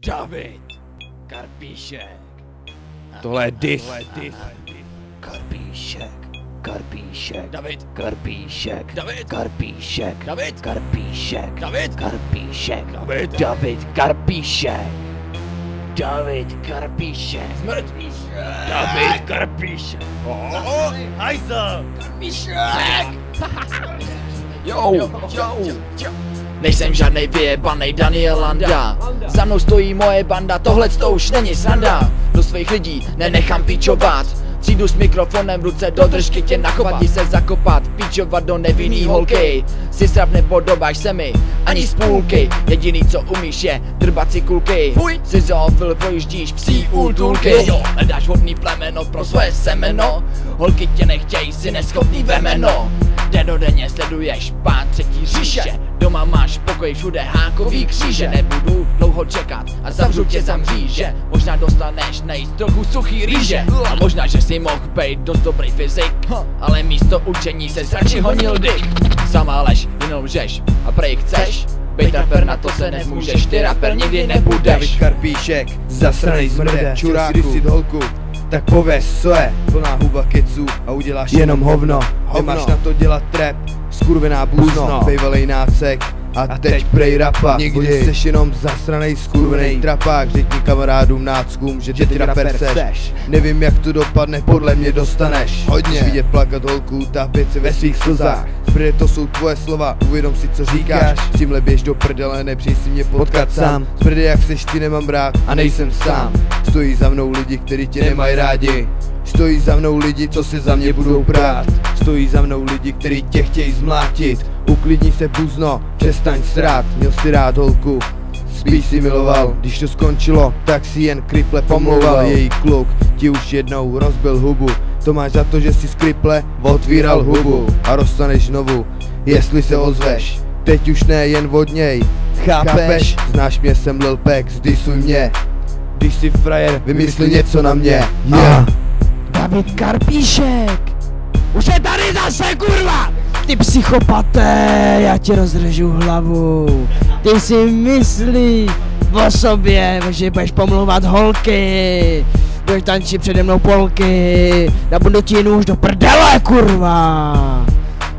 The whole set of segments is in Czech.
David Karpíšek. Tohle je dis. Karpíšek. David Karpíšek. David Karpíšek. David Karpíšek. David Karpíšek. David David Karpíšek. David Karpíšek. Smrt David Karpíšek. Hajzl! Karpíšek. Jo. Nejsem žádnej vyjebanej Daniel Landa. Za mnou stojí moje banda, tohle to už není sranda. Do svých lidí nenechám pičovat. Přijdu s mikrofonem v ruce do držky tě nakopat, ti se zakopat, pičovat do nevinný holky. Si srab nepodobáš se mi, ani z půlky. Jediný co umíš je drbat si kulky. Fuj, si zoofil projíždíš psí útulky. Jo, hledáš vodný plemeno pro svoje semeno. Holky tě nechtějí, si neschopný vemeno. Denodenně sleduješ pán třetí říše. Doma máš pokoj, všude hákový kříže. Nebudu dlouho čekat a zavřu tě za mříže. Možná dostaneš nejíst trochu suchý rýže. A možná, že si mohl být dost dobrý fyzik, ale místo učení se radši honil dyk. Sama lež, jenom lžeš a prej chceš bejt rapper, na to se nemůžeš, ty rapper nikdy nebudeš. David Karpíšek, zasranej zmrde, čuráku, si holku. Tak pověz, co je plná huba keců a uděláš jenom hovno. Nemáš na to dělat trap, skurvená buzno, bejvalej nácek a teď prej rapa. Nikdy seš jenom zasranej skurvenej trapák. Řekni kamarádům náckům, že ty rapper seš. Nevím jak to dopadne, podle mě dostaneš hodně. Vidět plakat holku, tápět se ve svých slzách. Zprve to jsou tvoje slova, uvědom si co říkáš. S tímhle běž do prdele, nepřijď si mě potkat sám. Zprve jak seš ty nemám rád a nejsem sám. Stojí za mnou lidi, kteří tě nemají rádi. Stojí za mnou lidi, co se za mě budou prát. Stojí za mnou lidi, kteří tě chtějí zmlátit. Uklidni se buzno, přestaň srát. Měl si rád holku, spíš si miloval. Když to skončilo, tak si jen kriple pomlouval. Její kluk ti už jednou rozbil hubu. To máš za to, že si z kriple otvíral hubu. A rozstaneš znovu, jestli se ozveš. Teď už ne jen od něj, chápeš? Znáš mě, jsem Lil Pex, disuj mě. Když jsi frajer, vymysli něco na mě. David Karpíšek. Už je tady zase, kurva! Ty psychopaté, já ti rozřežu hlavu. Ty si myslíš o sobě, že budeš pomlouvat holky. Budeš tančit přede mnou polky. Nabudu ti nůž do prdele, kurva.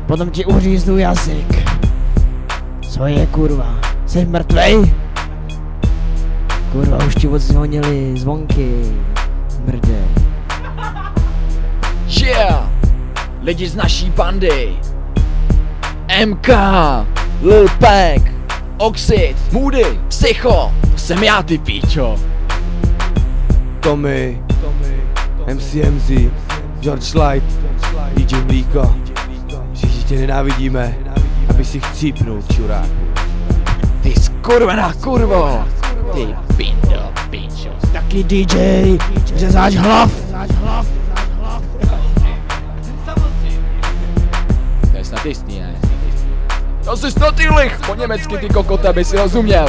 Potom ti uříznu jazyk. Co je, kurva? Jsi mrtvej? Kurva, už ti odzvonili zvonky. Mrde. Yeah! Lidi z naší bandy MK, Lil Pack, Oxid, Moody, Psycho, to jsem já, ty píčo. Tommy, MCMZ, George Light, DJ Mlíko. Všichni tě nenávidíme, aby si chcípnul, čurák. Ty skurvená kurvo, ty pindo, píčo. Taky DJ, řezáč hlav. To je snad jistý, ne? To jsi snad i lich, po německy ty kokote, aby si rozuměl.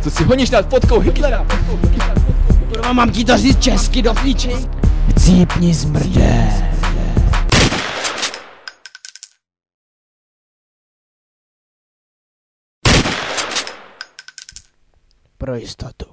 Co si honíš nad fotkou Hitlera? Kurva, mám ti to říct česky do píči. Cípni zmrde. Pro jistotu.